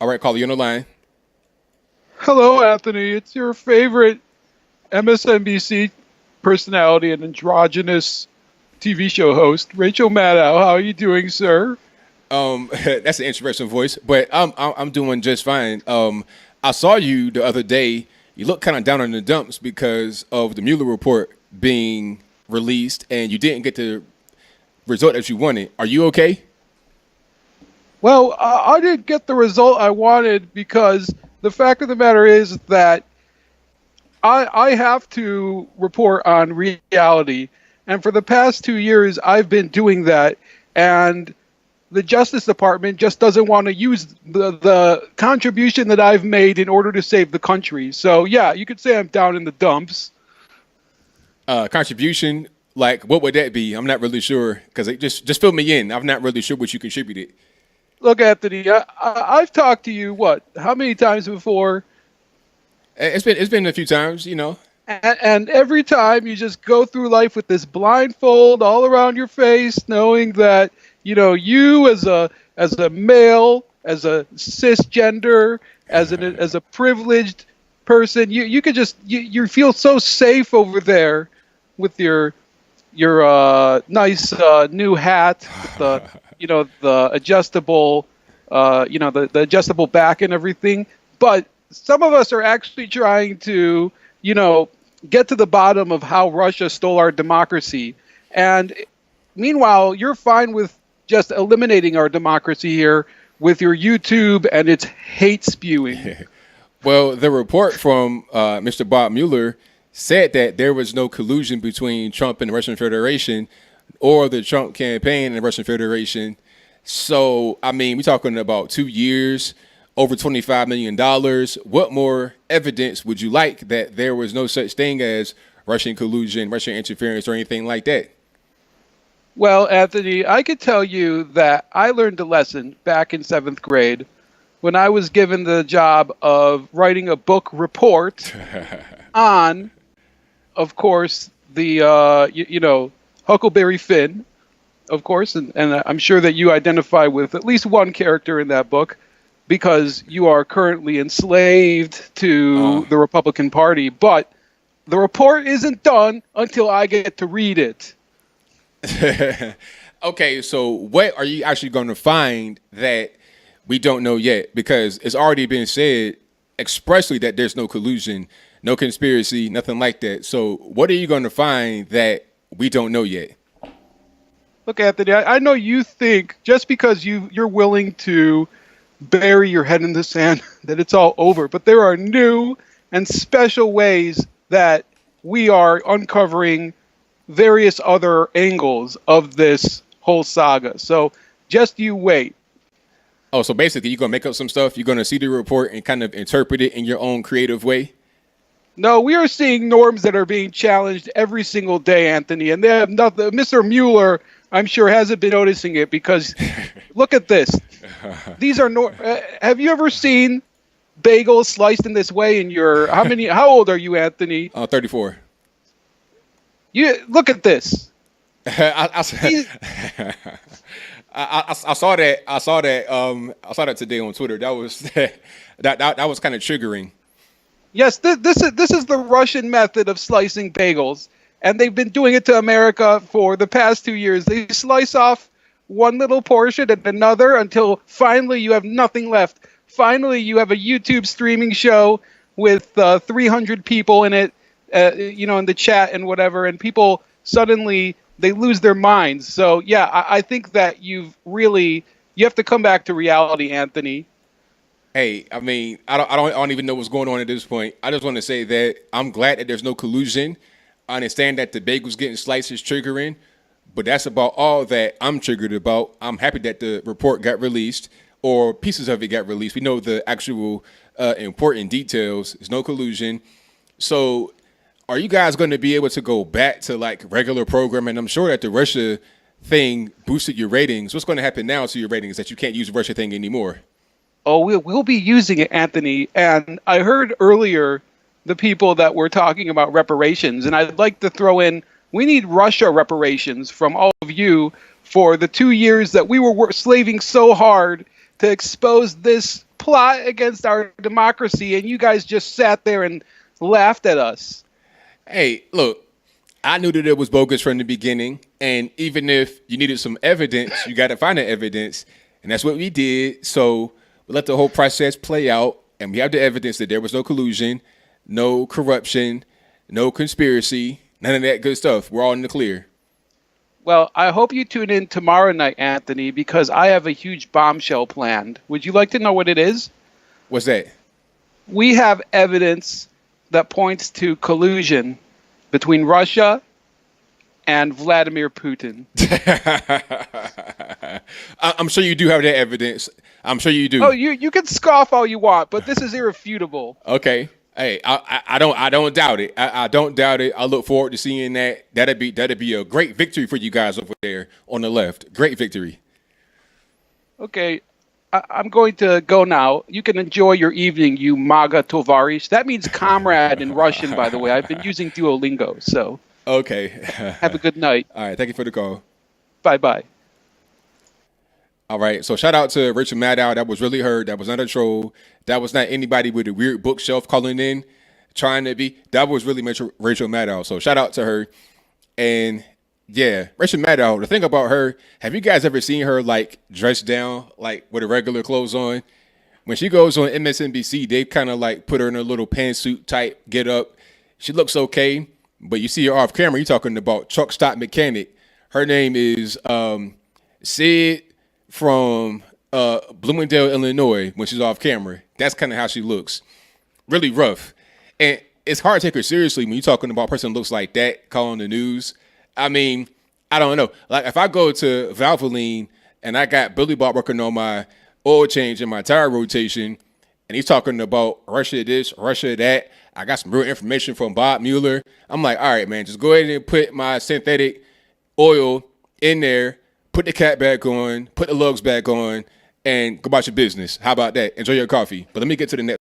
All right, caller, you on the line. Hello, Anthony. It's your favorite MSNBC personality and androgynous TV show host, Rachel Maddow. How are you doing, sir? That's an interesting voice, but I'm doing just fine. I saw you the other day. You look kind of down in the dumps because of the Mueller report being released, and you didn't get the result that you wanted. Are you okay? Well, I didn't get the result I wanted because the fact of the matter is that I have to report on reality. And for the past 2 years, I've been doing that. And the Justice Department just doesn't want to use the contribution that I've made in order to save the country. So, yeah, you could say I'm down in the dumps. Contribution, like what would that be? I'm not really sure because just fill me in. I'm not really sure what you contributed. Look, Anthony, I've talked to you, how many times before? It's been a few times, you know. And every time you just go through life with this blindfold all around your face, knowing that you as a male, as a cisgender, as a privileged person, you could just you feel so safe over there with your nice new hat, the the adjustable the adjustable back and everything. But some of us are actually trying to get to the bottom of how Russia stole our democracy. And meanwhile, you're fine with just eliminating our democracy here with your YouTube and its hate spewing. Well, the report from Mr. Bob Mueller said that there was no collusion between Trump and the Russian Federation or the Trump campaign and the Russian Federation. So, I mean, we're talking about 2 years, over $25 million. What more evidence would you like that there was no such thing as Russian collusion, Russian interference, or anything like that? Well, Anthony, I could tell you that I learned a lesson back in 7th grade when I was given the job of writing a book report on, of course, the, Huckleberry Finn, of course, and I'm sure that you identify with at least one character in that book because you are currently enslaved to the Republican Party. But the report isn't done until I get to read it. Okay, so what are you actually going to find that we don't know yet? Because it's already been said expressly that there's no collusion, no conspiracy, nothing like that. So what are you going to find that we don't know yet? Look, Anthony, I know you think just because you're willing to bury your head in the sand that it's all over, but there are new and special ways that we are uncovering various other angles of this whole saga. So just you wait. Oh, so basically you're going to make up some stuff, you're going to see the report and kind of interpret it in your own creative way? No, we are seeing norms that are being challenged every single day, Anthony, and they have nothing. Mr. Mueller, I'm sure, hasn't been noticing it because look at this. These are have you ever seen bagels sliced in this way in your how old are you, Anthony? 34. You look at this. I saw that. I saw that today on Twitter. That was that was kind of triggering. Yes, this is the Russian method of slicing bagels, and they've been doing it to America for the past 2 years. They slice off one little portion and another until finally you have nothing left. Finally, you have a YouTube streaming show with 300 people in it, in the chat and whatever, and people suddenly they lose their minds. So yeah, I think that you have to come back to reality, Anthony. Hey, I mean, I don't even know what's going on at this point. I just want to say that I'm glad that there's no collusion. I understand that the bagels getting sliced is triggering, but that's about all that I'm triggered about. I'm happy that the report got released or pieces of it got released. We know the actual important details. There's no collusion. So are you guys going to be able to go back to like regular programming? I'm sure that the Russia thing boosted your ratings. What's going to happen now to your ratings that you can't use the Russia thing anymore? Oh, we'll be using it, Anthony. And I heard earlier the people that were talking about reparations, and I'd like to throw in, we need Russia reparations from all of you for the 2 years that we were slaving so hard to expose this plot against our democracy, and you guys just sat there and laughed at us. Hey, look, I knew that it was bogus from the beginning, and even if you needed some evidence, you got to find the evidence, and that's what we did. So we let the whole process play out, and we have the evidence that there was no collusion, no corruption, no conspiracy, none of that good stuff. We're all in the clear. Well, I hope you tune in tomorrow night, Anthony, because I have a huge bombshell planned. Would you like to know what it is? What's that? We have evidence that points to collusion between Russia and Vladimir Putin. I'm sure you do have that evidence. I'm sure you do. Oh, you can scoff all you want, but this is irrefutable. Okay. Hey, I don't doubt it. I don't doubt it. I look forward to seeing that. That'd be a great victory for you guys over there on the left. Great victory. Okay, I'm going to go now. You can enjoy your evening, you MAGA tovarish. That means comrade in Russian, by the way. I've been using Duolingo, so. Okay. Have a good night. All right. Thank you for the call. Bye-bye. All right. So shout out to Rachel Maddow. That was really her. That was not a troll. That was not anybody with a weird bookshelf calling in, trying to be. That was really Rachel Maddow. So shout out to her. And yeah, Rachel Maddow, the thing about her, have you guys ever seen her like dressed down, like with her regular clothes on? When she goes on MSNBC, they kind of like put her in a little pantsuit type get up. She looks okay, but you see her off camera, you're talking about truck stop mechanic. Her name is Sid from Bloomingdale, Illinois, when she's off camera. That's kind of how she looks. Really rough. And it's hard to take her seriously when you're talking about a person that looks like that, calling the news. I mean, I don't know. Like, if I go to Valvoline and I got Billy Bob working on my oil change and my tire rotation, and he's talking about Russia this, Russia that, I got some real information from Bob Mueller. I'm like, all right, man, just go ahead and put my synthetic oil in there, put the cap back on, put the lugs back on, and go about your business. How about that? Enjoy your coffee. But let me get to the next.